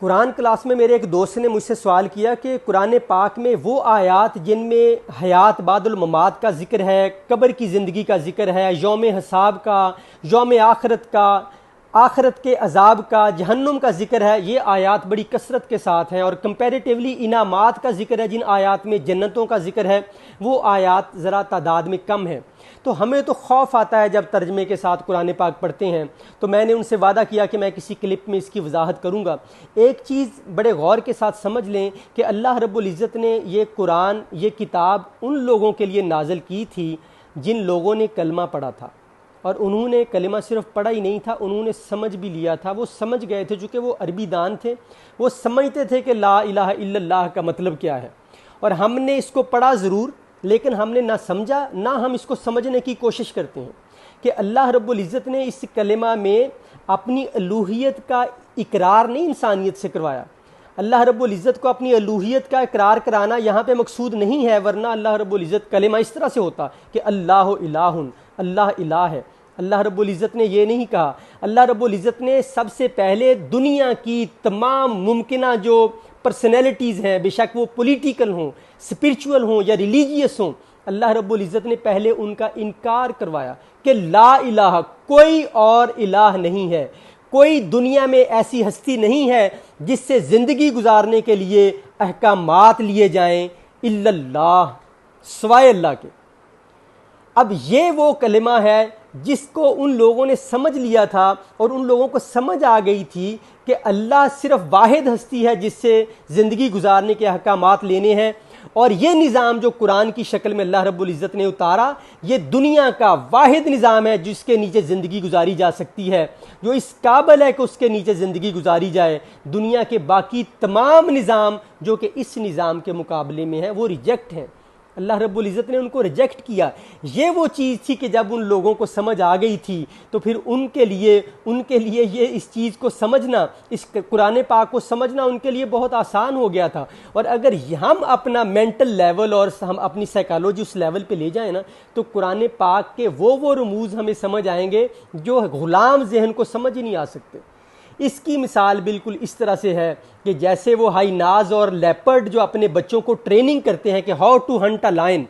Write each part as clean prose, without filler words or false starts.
Quran class में मेरे एक दोस्त ने मुझसे सवाल किया कि कुरान पाक में वो आयात जिनमें हयात बादुल ममात का ज़िक्र है, कब्र की ज़िंदगी का ज़िक्र है, यौम हिसाब का, यौम आखरत का, आखरत के अजाब का, जहन्नुम का ज़िक्र है, ये आयात बड़ी कसरत के साथ हैं और कंपैरेटिवली इनामात का ज़िक्र है, जिन आयात में जन्नतों का ज़िक्र है वो आयात ज़रा तादाद में कम है। तो हमें तो खौफ आता है जब तर्जमे के साथ कुरान पाक पढ़ते हैं। तो मैंने उनसे वादा किया कि मैं किसी क्लिप में इसकी वजाहत करूँगा। एक चीज़ बड़े गौर के साथ समझ लें कि अल्लाह रब्बुल इज़्ज़त ने ये कुरान, ये किताब उन लोगों के लिए नाज़िल की थी जिन लोगों ने कलमा पढ़ा था, और उन्होंने कलमा सिर्फ पढ़ा ही नहीं था, उन्होंने समझ भी लिया था। वो समझ गए थे, चूँकि वो अरबी दान थे, वो समझते थे कि ला इलाहा इल्लल्लाह का मतलब क्या है। और हमने इसको पढ़ा ज़रूर, लेकिन हमने ना समझा, ना हम इसको समझने की कोशिश करते हैं कि अल्लाह रब्बुल इज़्ज़त ने इस कलमा में अपनी अलूहियत का इकरार नहीं इंसानियत से करवाया। अल्लाह रब्बुल इज़्ज़त को अपनी अलूहियत का इकरार कराना यहाँ पे मकसूद नहीं है, वरना अल्लाह रब्बुल इज़्ज़त कलेमा इस तरह से होता कि अल्लाह इलाहुन, अल्लाह इलाह है। अल्लाह रब्बुल इज़्ज़त ने ये नहीं कहा। अल्लाह रब्बुल इज़्ज़त ने सबसे पहले दुनिया की तमाम मुमकिना जो पर्सनैलिटीज़ हैं, बेशक वो पॉलिटिकल हों, स्पिरिचुअल हों या रिलीजियस हों, अल्लाह रब्बुल इज़्ज़त ने पहले उनका इनकार करवाया कि ला इलाहा, कोई और इलाह नहीं है, कोई दुनिया में ऐसी हस्ती नहीं है जिससे ज़िंदगी गुजारने के लिए अहकामात लिए जाएं इल्लल्लाह, सिवाय अल्लाह के। अब ये वो कलिमा है जिसको उन लोगों ने समझ लिया था और उन लोगों को समझ आ गई थी कि अल्लाह सिर्फ वाहिद हस्ती है जिससे ज़िंदगी गुजारने के अहकामात लेने हैं। और ये निज़ाम जो कुरान की शक्ल में अल्लाह रब्बुल इज़्ज़त ने उतारा, ये दुनिया का वाहिद निज़ाम है जिसके नीचे ज़िंदगी गुजारी जा सकती है, जो इस काबिल है कि उसके नीचे ज़िंदगी गुजारी जाए। दुनिया के बाकी तमाम निज़ाम जो कि इस निज़ाम के मुकाबले में है वो रिजेक्ट हैं। अल्लाह रब्बुल इज़्ज़त ने उनको रिजेक्ट किया। ये वो चीज़ थी कि जब उन लोगों को समझ आ गई थी तो फिर उनके लिए ये इस चीज़ को समझना, इस कुरान पाक को समझना उनके लिए बहुत आसान हो गया था। और अगर हम अपना मेंटल लेवल और हम अपनी साइकोलॉजी उस लेवल पे ले जाएं ना, तो कुरान पाक के वो रमूज़ हमें समझ आएंगे जो गुलाम जहन को समझ ही नहीं आ सकते। इसकी मिसाल बिल्कुल इस तरह से है कि जैसे वो हाइनाज और लेपर्ड जो अपने बच्चों को ट्रेनिंग करते हैं कि how to hunt a lion,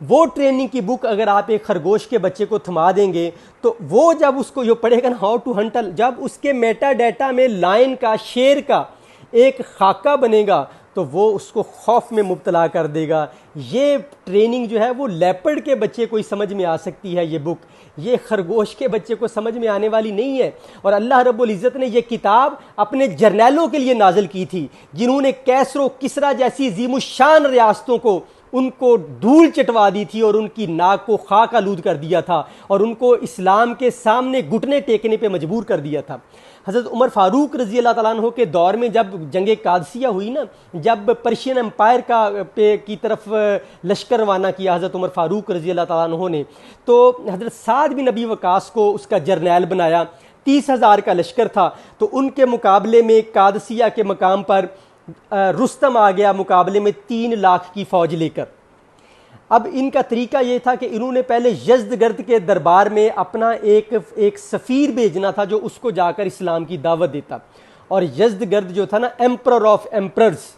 वो ट्रेनिंग की बुक अगर आप एक खरगोश के बच्चे को थमा देंगे तो वो जब उसको जो पढ़ेगा ना हाउ टू हंट, जब उसके मेटा डाटा में लायन का, शेर का एक खाका बनेगा तो वो उसको खौफ में मुब्तला कर देगा। ये ट्रेनिंग जो है वो लेपर्ड के बच्चे को ही समझ में आ सकती है, ये बुक, ये खरगोश के बच्चे को समझ में आने वाली नहीं है। और अल्लाह रब्बुल इज़्ज़त ने ये किताब अपने जर्नैलों के लिए नाजिल की थी जिन्होंने कैसरो किसरा जैसी ज़ीमुशान रियासतों को उनको धूल चटवा दी थी और उनकी नाक को खाक आलूद कर दिया था और उनको इस्लाम के सामने घुटने टेकने पे मजबूर कर दिया था। हज़रत उमर फ़ारूक रज़ी अल्लाह ताला अन्हु के दौर में जब जंग कादसिया हुई ना, जब पर्शियन एम्पायर की तरफ लश्कर रवाना किया हज़रत उमर फ़ारूक रज़ी अल्लाह ताला अन्हु ने, तो हज़रत साद बिन नबी वकास को उसका जर्नैल बनाया। 30,000 का लश्कर था, तो उनके मुकाबले में कादसिया के मकाम पर रुस्तम आ गया मुकाबले में 3 लाख की फ़ौज लेकर। अब इनका तरीका ये था कि इन्होंने पहले यज़्दगर्द के दरबार में अपना एक सफ़ीर भेजना था जो उसको जाकर इस्लाम की दावत देता। और यज़्दगर्द जो था ना, एम्परर ऑफ एम्परर्स,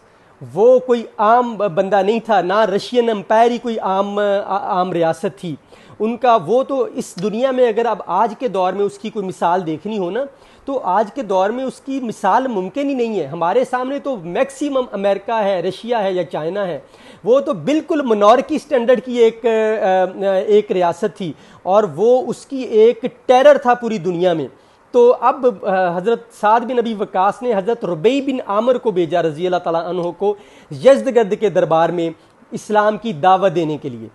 वो कोई आम बंदा नहीं था, ना रशियन एम्पायर ही कोई आम रियासत थी उनका। वो तो इस दुनिया में अगर अब आज के दौर में उसकी कोई मिसाल देखनी हो ना, तो आज के दौर में उसकी मिसाल मुमकिन ही नहीं है। हमारे सामने तो मैक्सिमम अमेरिका है, रशिया है या चाइना है। वो तो बिल्कुल मोनार्की स्टैंडर्ड की एक रियासत थी और वो उसकी एक टेरर था पूरी दुनिया में। तो अब हज़रत साद बिन नबी वकास ने हज़रत रुबई बिन आमर को भेजा रज़ी अल्लाह ताला अन्हु को यज़्दगर्द के दरबार में इस्लाम की दावत देने के लिए।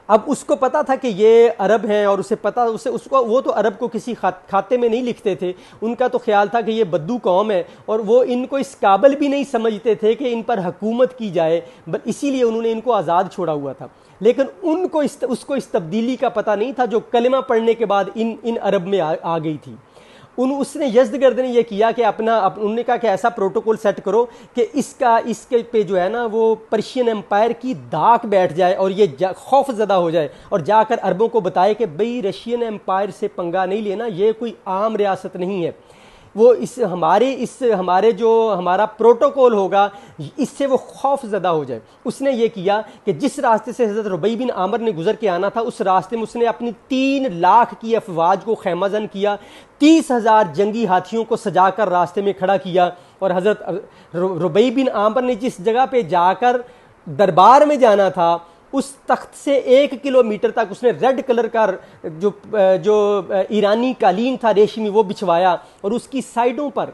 अब उसको पता था कि ये अरब हैं और उसे पता उसको वो तो अरब को किसी खाते में नहीं लिखते थे। उनका तो ख्याल था कि ये बद्दू कौम है और वो इनको इस काबिल भी नहीं समझते थे कि इन पर हुकूमत की जाए, इसीलिए उन्होंने इनको आज़ाद छोड़ा हुआ था। लेकिन उनको उसको इस तब्दीली का पता नहीं था जो कलिमा पढ़ने के बाद इन अरब में आ गई थी। उसने यज़्दगर्द ने यह किया कि उन्होंने कहा कि ऐसा प्रोटोकॉल सेट करो कि इसके पे जो है ना वो पर्शियन एम्पायर की धाक बैठ जाए और ये खौफ ज़दा हो जाए और जाकर अरबों को बताए कि भाई रशियन एम्पायर से पंगा नहीं लेना, ये कोई आम रियासत नहीं है। वो इस हमारे जो हमारा प्रोटोकॉल होगा इससे वो खौफ ज़दा हो जाए। उसने ये किया कि जिस रास्ते से हज़रत रुबई बिन आमिर ने गुजर के आना था उस रास्ते में उसने अपनी 3 लाख की अफवाज को खैमाजन किया, 30,000 जंगी हाथियों को सजाकर रास्ते में खड़ा किया। और हज़रत रुबई बिन आमिर ने जिस जगह पे जाकर दरबार में जाना था उस तख्त से 1 किलोमीटर तक उसने रेड कलर का जो ईरानी कालीन था रेशमी वो बिछवाया और उसकी साइडों पर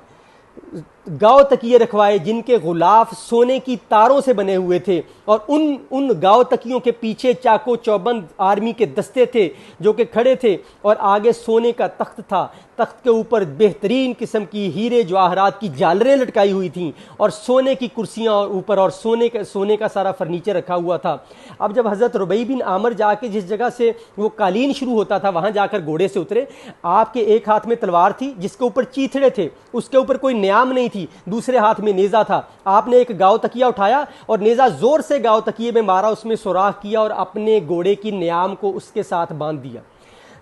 गाँव तकिए रखवाए जिनके गुलाफ सोने की तारों से बने हुए थे। और उन गाँव तकियों के पीछे चाको चौबंद आर्मी के दस्ते थे जो कि खड़े थे और आगे सोने का तख्त था। तख्त के ऊपर बेहतरीन किस्म की हीरे जवाहरात की झालरें लटकाई हुई थीं और सोने की कुर्सियां ऊपर और सोने का सारा फर्नीचर रखा हुआ था। अब जब हज़रत रुबई बिन आमिर जाके जिस जगह से वो कालीन शुरू होता था वहाँ जाकर घोड़े से उतरे। आपके एक हाथ में तलवार थी जिसके ऊपर चीथड़े थे, उसके ऊपर कोई न्याम नहीं थी, दूसरे हाथ में नेज़ा था। आपने एक गाँव तकिया उठाया और नेज़ा जोर से गाँव तकिए में मारा, उसमें सुराख किया और अपने घोड़े की न्याम को उसके साथ बांध दिया।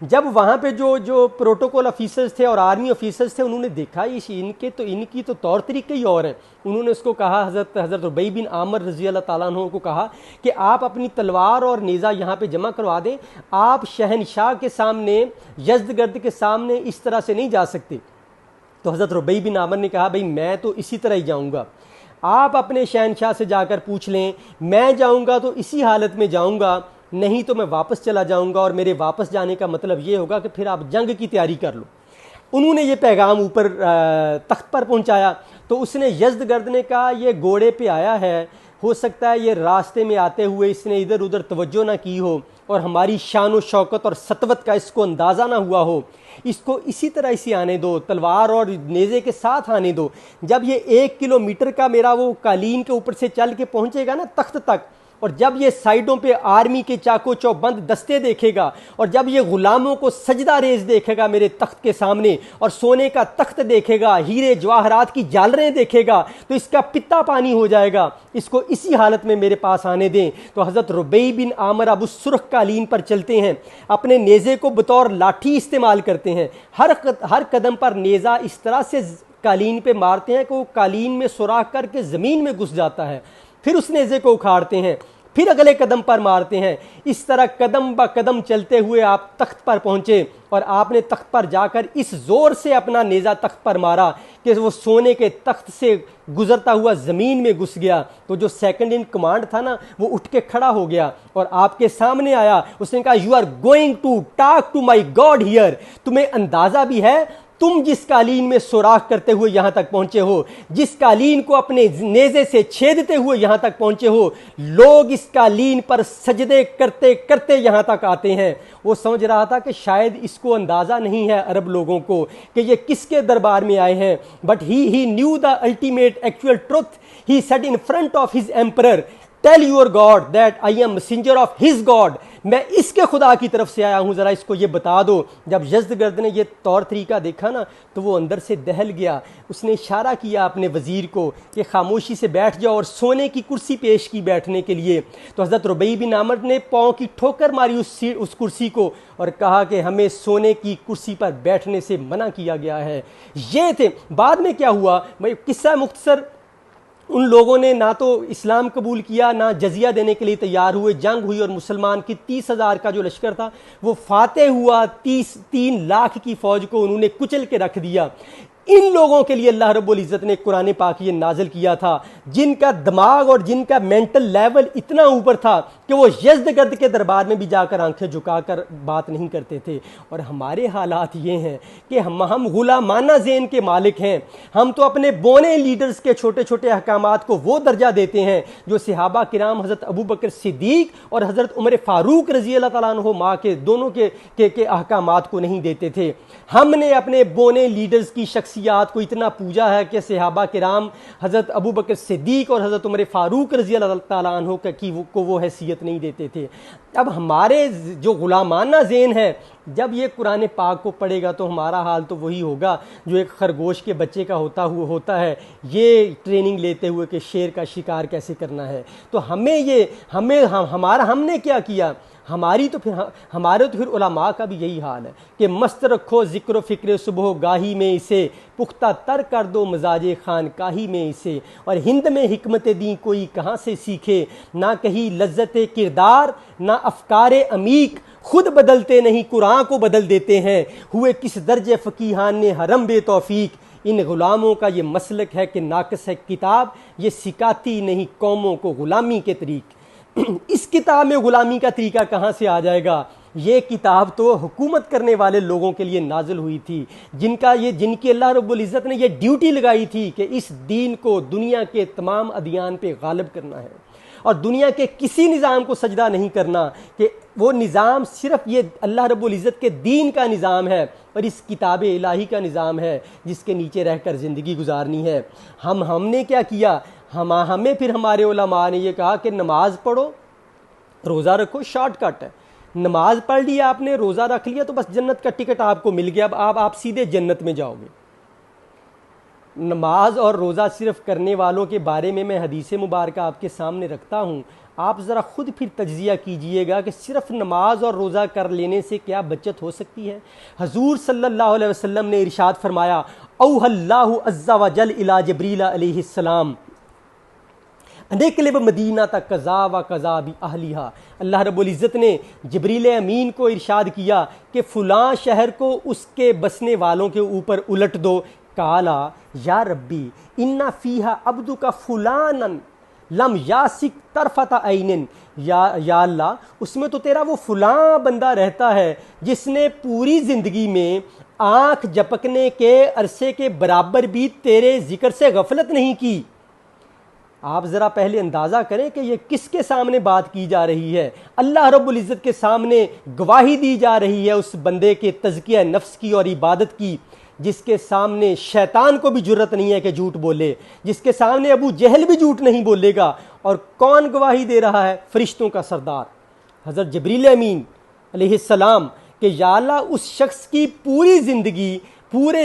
जब वहाँ पे जो प्रोटोकॉल ऑफिसर्स थे और आर्मी ऑफिसर्स थे उन्होंने देखा इनकी तो तौर तरीके ही और हैं। उन्होंने उसको कहा, हज़रत रुबई बिन आमिर रज़ी अल्लाह ताला अन्हु को कहा कि आप अपनी तलवार और नेज़ा यहाँ पे जमा करवा दें, आप शहनशाह के सामने यज़दगर्द के सामने इस तरह से नहीं जा सकते। तो हज़रत रुबई बिन आमिर ने कहा भाई मैं तो इसी तरह ही जाऊँगा, आप अपने शहनशाह से जाकर पूछ लें, मैं जाऊँगा तो इसी हालत में जाऊँगा, नहीं तो मैं वापस चला जाऊंगा और मेरे वापस जाने का मतलब ये होगा कि फिर आप जंग की तैयारी कर लो। उन्होंने ये पैगाम ऊपर तख्त पर पहुंचाया तो उसने यज़दगर्द ने कहा ये घोड़े पे आया है, हो सकता है ये रास्ते में आते हुए इसने इधर उधर तवज्जो ना की हो और हमारी शान व शौकत और सतवत का इसको अंदाज़ा ना हुआ हो, इसको इसी तरह इसे आने दो, तलवार और नेज़े के साथ आने दो। जब ये 1 किलोमीटर का मेरा वो कालीन के ऊपर से चल के पहुंचेगा ना तख्त तक, और जब ये साइडों पे आर्मी के चाको चौबंद दस्ते देखेगा और जब ये गुलामों को सजदा रेज देखेगा मेरे तख्त के सामने और सोने का तख्त देखेगा, हीरे जवाहरात की झालरें देखेगा, तो इसका पित्ता पानी हो जाएगा, इसको इसी हालत में मेरे पास आने दें। तो हज़रत रुबई बिन आमिर अब उस सुर्ख कालीन पर चलते हैं, अपने नेज़े को बतौर लाठी इस्तेमाल करते हैं, हर कदम पर नेज़ा इस तरह से कालीन पे मारते हैं कि वो कालीन में सुराख करके ज़मीन में घुस जाता है। फिर उस नेज़े को उखाड़ते हैं, फिर अगले कदम पर मारते हैं। इस तरह कदम ब कदम चलते हुए आप तख्त पर पहुंचे और आपने तख्त पर जाकर इस जोर से अपना नेज़ा तख्त पर मारा कि वो सोने के तख्त से गुजरता हुआ ज़मीन में घुस गया। तो जो सेकंड इन कमांड था ना वो उठ के खड़ा हो गया और आपके सामने आया। उसने कहा you are going to talk to my God here. तुम्हें अंदाज़ा भी है तुम जिस कालीन में सुराख करते हुए यहां तक पहुंचे हो, जिस कालीन को अपने नेज़े से छेदते हुए यहां तक पहुंचे हो, लोग इस कालीन पर सजदे करते करते यहां तक आते हैं। वो समझ रहा था कि शायद इसको अंदाज़ा नहीं है अरब लोगों को कि ये किसके दरबार में आए हैं, but he knew the ultimate actual truth. He said in front of his emperor, tell your God that I am messenger of his God. मैं इसके खुदा की तरफ से आया हूं, जरा इसको ये बता दो। जब यज़दगर्द ने ये तौर तरीका देखा ना तो वो अंदर से दहल गया। उसने इशारा किया अपने वजीर को कि खामोशी से बैठ जाओ और सोने की कुर्सी पेश की बैठने के लिए। तो हज़रत रुबई बिन आमिर ने पाँव की ठोकर मारी उस कुर्सी को और कहा कि हमें सोने की कुर्सी पर बैठने से मना किया गया है। ये थे। बाद में क्या हुआ, भाई किस्सा मुख्तसर, उन लोगों ने ना तो इस्लाम कबूल किया ना जजिया देने के लिए तैयार हुए। जंग हुई और मुसलमान की 30,000 का जो लश्कर था वो फातेह हुआ। 3 लाख की फौज को उन्होंने कुचल के रख दिया। इन लोगों के लिए अल्लाह रब्बुल इज़्ज़त ने कुरान पाक ये नाजिल किया था जिनका दिमाग और जिनका मेंटल लेवल इतना ऊपर था कि वो यज़दगर्द के दरबार में भी जाकर आंखें झुकाकर बात नहीं करते थे। और हमारे हालात ये हैं कि हम गुलामाना ज़ेन के मालिक हैं। हम तो अपने बोने लीडर्स के छोटे छोटे अहकामात को वो दर्जा देते हैं जो सहाबा किराम हज़रत अबू बकर सिद्दीक और हज़रत उमर फ़ारूक रज़ी अल्लाह तआला अन्हु माँ के दोनों के अहकामात को नहीं देते थे। हमने अपने बोने लीडर्स की शख्सियात को इतना पूजा है कि सहाबा किराम हज़रत अबू बकर सिद्दीक और हज़रत उमर फ़ारूक रज़ी अल्लाह तआला अन्हु को वो हैसियत नहीं देते थे। अब हमारे जो गुलामाना ज़ेन है, जब ये कुरान पाक को पढ़ेगा तो हमारा हाल तो वही होगा जो एक खरगोश के बच्चे का होता है, ये ट्रेनिंग लेते हुए कि शेर का शिकार कैसे करना है। तो हमने क्या किया, हमारे तो फिर उलमा का भी यही हाल है कि मस्त रखो ज़िक्र फ़िक्र सुबह गाही में इसे, पुख्ता तर कर दो मजाजे खान काही में इसे। और हिंद में हिकमत दी कोई कहाँ से सीखे, ना कहीं लज्जत किरदार ना अफकार अमीक, खुद बदलते नहीं कुरान को बदल देते हैं, हुए किस दर्जे फ़कीहान ने हरम बेतौफीक। इन ग़ुलामों का ये मसलक है कि नाक़िस है किताब, ये सिखाती नहीं कौमों को ग़ुलामी के तरीक़। इस किताब में ग़ुलामी का तरीका कहाँ से आ जाएगा? ये किताब तो हुकूमत करने वाले लोगों के लिए नाजिल हुई थी, जिनकी अल्लाह रब्बुल इज़्ज़त ने ये ड्यूटी लगाई थी कि इस दीन को दुनिया के तमाम अदियान पे गालिब करना है और दुनिया के किसी निज़ाम को सजदा नहीं करना, कि वो निज़ाम सिर्फ ये अल्लाह रब्बुल इज़्ज़त के दीन का निज़ाम है और इस किताब इलाही का निज़ाम है जिसके नीचे रहकर ज़िंदगी गुजारनी है। हमने क्या किया, हमें फिर हमारे उलमा ने ये कहा कि नमाज पढ़ो, रोज़ा रखो, शॉर्टकट है। नमाज पढ़ लिया आपने, रोज़ा रख लिया तो बस जन्नत का टिकट आपको मिल गया, अब आप सीधे जन्नत में जाओगे। नमाज और रोज़ा सिर्फ करने वालों के बारे में मैं हदीस मुबारक आपके सामने रखता हूँ, आप ज़रा ख़ुद फिर तज्ज़िया कीजिएगा कि सिर्फ नमाज और रोज़ा कर लेने से क्या बचत हो सकती है। हजूर सल्लल्लाहु अलैहि वसल्लम ने इरशाद फरमाया, औहल्लाहु अज़्ज़ा व जल इला जबरील अलैहिस्सलाम अनेकलब मदीना तक कज़ा व कज़ा भी अहलिहा। अल्लाह रब्बुल इज़्ज़त ने जबरील अमीन को इरशाद किया कि फ़ुलां शहर को उसके बसने वालों के ऊपर उलट दो। काला या रब्बी इन्ना फ़ीहा अब्दु का फ़ुलानन लम यासिक तरफता ऐनिन, या अल्लाह उसमें तो तेरा वो फ़ुलां बंदा रहता है जिसने पूरी ज़िंदगी में आँख झपकने के अरसे के बराबर भी तेरे ज़िक्र से गफलत नहीं की। आप ज़रा पहले अंदाज़ा करें कि ये किसके सामने बात की जा रही है। अल्लाह रब्बुल इज़्ज़त के सामने गवाही दी जा रही है उस बंदे के तज़किया नफ्स की और इबादत की, जिसके सामने शैतान को भी जुर्रत नहीं है कि झूठ बोले, जिसके सामने अबू जहल भी झूठ नहीं बोलेगा। और कौन गवाही दे रहा है? फरिश्तों का सरदार हज़रत जबरील अमीन अलैहिस्सलाम के या अल्लाह उस शख्स की पूरे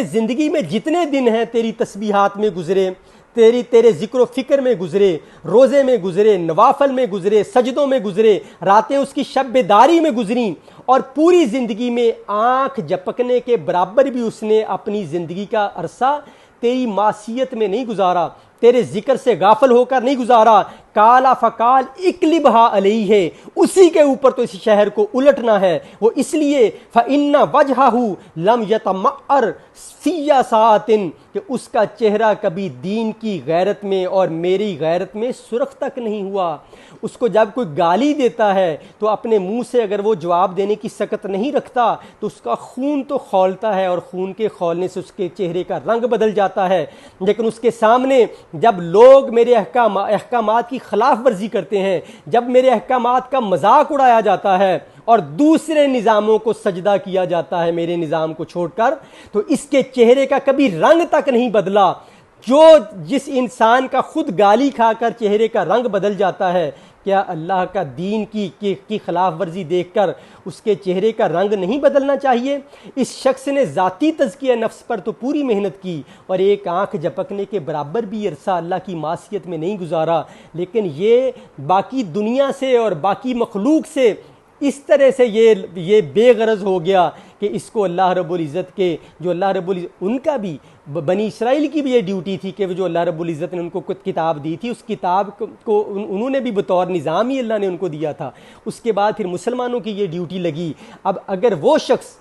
ज़िंदगी में जितने दिन हैं तेरी तस्बीहात में गुजरे, तेरे ज़िक्र फ़िक्र में गुजरे, रोज़े में गुजरे, नवाफल में गुजरे, सजदों में गुजरे, रातें उसकी शब-ए-दारी में गुजरी और पूरी ज़िंदगी में आँख झपकने के बराबर भी उसने अपनी ज़िंदगी का अरसा तेरी मासियत में नहीं गुजारा, तेरे ज़िक्र से गाफिल होकर नहीं गुजारा। काला फ़काल इकलिबहा अलैहि, उसी के ऊपर तो इस शहर को उलटना है। वो इसलिए फ़इन्ना वजहहू लम यतमअर फ़िया सातिन, कि उसका चेहरा कभी दीन की गैरत में और मेरी गैरत में सुर्ख तक नहीं हुआ। उसको जब कोई गाली देता है तो अपने मुंह से अगर वो जवाब देने की सकत नहीं रखता तो उसका खून तो खौलता है और खून के खौलने से उसके चेहरे का रंग बदल जाता है। लेकिन उसके सामने जब लोग मेरे अहकामात की खिलाफ वर्जी करते हैं, जब मेरे अहकामात का मजाक उड़ाया जाता है और दूसरे निज़ामों को सजदा किया जाता है मेरे निज़ाम को छोड़कर, तो इसके चेहरे का कभी रंग तक नहीं बदला। जिस इंसान का खुद गाली खाकर चेहरे का रंग बदल जाता है, क्या अल्लाह का दीन की खिलाफ वर्जी देखकर उसके चेहरे का रंग नहीं बदलना चाहिए? इस शख्स ने ज़ाती तज़किया नफ्स पर तो पूरी मेहनत की और एक आँख झपकने के बराबर भी अरसा अल्लाह की मासियत में नहीं गुजारा, लेकिन ये बाकी दुनिया से और बाकी मखलूक से इस तरह से ये बेगरज हो गया कि इसको अल्लाह रब्बुल इज़्ज़त के जो अल्लाह रब्बुल उनका भी बनी इसराइल की भी ये ड्यूटी थी कि जो अल्लाह रब्बुल इज़्ज़त ने उनको कुछ किताब दी थी, उस किताब को उन्होंने भी बतौर निज़ाम ही अल्लाह ने उनको दिया था। उसके बाद फिर मुसलमानों की ये ड्यूटी लगी। अब अगर वो शख्स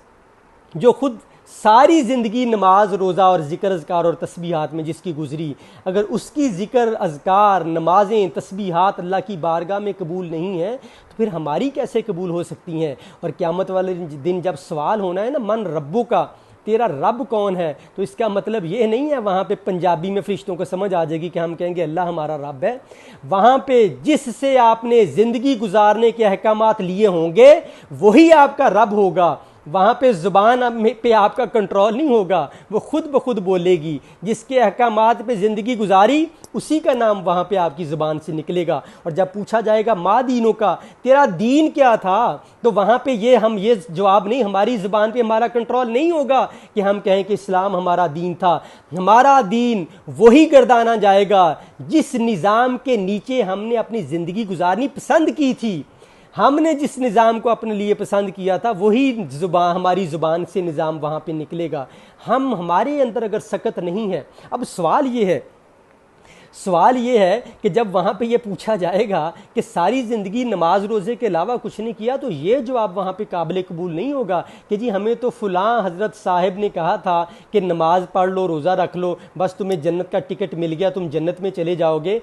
जो खुद सारी ज़िंदगी नमाज रोज़ा और ज़िक्र अज़कार और तस्बीहात में जिसकी गुजरी, अगर उसकी ज़िक्र अज़कार नमाजें तस्बीहात अल्लाह की बारगाह में कबूल नहीं है तो फिर हमारी कैसे कबूल हो सकती हैं? और क़यामत वाले दिन जब सवाल होना है ना, मन रब्बु का, तेरा रब कौन है, तो इसका मतलब ये नहीं है वहाँ पे पंजाबी में फरिश्तों को समझ आ जाएगी कि हम कहेंगे अल्लाह हमारा रब है। वहाँ पे जिससे आपने ज़िंदगी गुजारने के अहकामात लिए होंगे वही आपका रब होगा। वहाँ पे ज़ुबान पे आपका कंट्रोल नहीं होगा, वो खुद ब खुद बोलेगी। जिसके अहकामात पे ज़िंदगी गुजारी उसी का नाम वहाँ पे आपकी ज़ुबान से निकलेगा। और जब पूछा जाएगा मा दीनों का, तेरा दीन क्या था, तो वहाँ पे ये जवाब नहीं, हमारी ज़ुबान पे हमारा कंट्रोल नहीं होगा कि हम कहें कि इस्लाम हमारा दीन था। हमारा दीन वही गर्दाना जाएगा जिस निज़ाम के नीचे हमने अपनी ज़िंदगी गुजारनी पसंद की थी। हमने जिस निज़ाम को अपने लिए पसंद किया था वही हमारी ज़ुबान से निज़ाम वहाँ पे निकलेगा। हमारे अंदर अगर सकत नहीं है। अब सवाल ये है कि जब वहाँ पे ये पूछा जाएगा कि सारी ज़िंदगी नमाज रोज़े के अलावा कुछ नहीं किया, तो ये जवाब वहाँ पे काबिल कबूल नहीं होगा कि जी हमें तो फ़लाँ हज़रत साहिब ने कहा था कि नमाज पढ़ लो, रोज़ा रख लो, बस तुम्हें जन्नत का टिकट मिल गया, तुम जन्नत में चले जाओगे।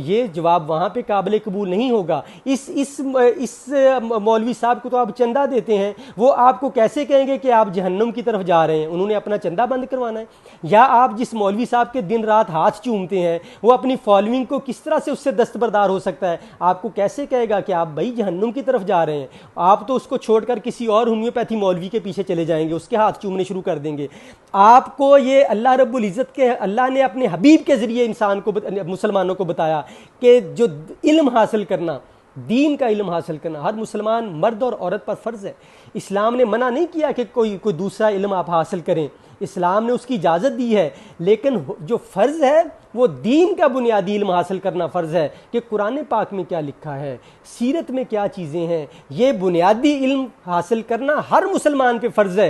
ये जवाब वहाँ पे काबिल कबूल नहीं होगा। इस मौलवी साहब को तो आप चंदा देते हैं, वो आपको कैसे कहेंगे कि आप जहन्नुम की तरफ जा रहे हैं? उन्होंने अपना चंदा बंद करवाना है। या आप जिस मौलवी साहब के दिन रात हाथ चूमते हैं, वो अपनी फॉलोइंग को किस तरह से उससे दस्तबरदार हो सकता है? आपको कैसे कहेगा कि आप भाई जहन्नुम की तरफ जा रहे हैं? आप तो उसको छोड़कर किसी और होम्योपैथी मौलवी के पीछे चले जाएंगे, उसके हाथ चूमने शुरू कर देंगे। आपको ये अल्लाह रब्बुल इज़्ज़त के, अल्लाह ने अपने हबीब के ज़रिए इंसान को, मुसलमानों को बताया कि जो इल्म हासिल करना, दीन का इल्म हासिल करना हर मुसलमान मर्द और औरत पर फ़र्ज़ है। इस्लाम ने मना नहीं किया कि कोई दूसरा इल्म आप हासिल करें, इस्लाम ने उसकी इजाज़त दी है, लेकिन जो फ़र्ज़ है वो दीन का बुनियादी इल्म हासिल करना फ़र्ज़ है कि कुरान पाक में क्या लिखा है, सीरत में क्या चीज़ें हैं। ये बुनियादी इल्म हासिल करना हर मुसलमान पे फ़र्ज़ है,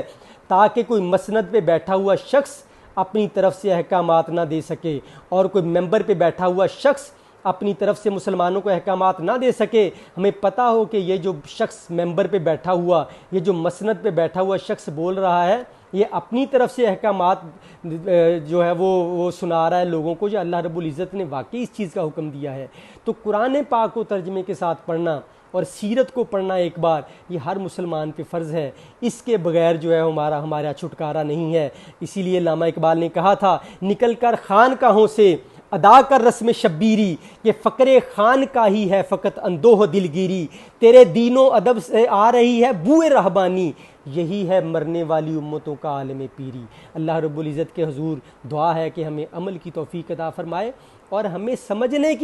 ताकि कोई मसनद पे बैठा हुआ शख्स अपनी तरफ से अहकामात ना दे सके और कोई मेंबर पे बैठा हुआ शख्स अपनी तरफ से मुसलमानों को अहकामात ना दे सके। हमें पता हो कि ये जो शख्स मेंबर पे बैठा हुआ, ये जो मसनद पे बैठा हुआ शख्स बोल रहा है, ये अपनी तरफ से अहकामात जो है वो सुना रहा है लोगों को, जो अल्लाह रब्बुल इज़्ज़त ने वाकई इस चीज़ का हुक्म दिया है। तो कुरान पाक को तर्जमे के साथ पढ़ना और सीरत को पढ़ना एक बार, ये हर मुसलमान पे फ़र्ज़ है। इसके बगैर जो है हमारा छुटकारा नहीं है। इसीलिए अल्लामा इकबाल ने कहा था, निकल कर खानकाहों से अदा कर रस्म शब्बीरी, ये फ़क्रे खान का ही है फ़कत अंदोह दिलगिरी। तेरे दीनों अदब से आ रही है बूए रहबानी, यही है मरने वाली उम्मतों का आलम पीरी। अल्लाह रब्बुल इज़्ज़त के हुज़ूर दुआ है कि हमें अमल की तौफ़ीक़ अता फ़रमाए और हमें समझने की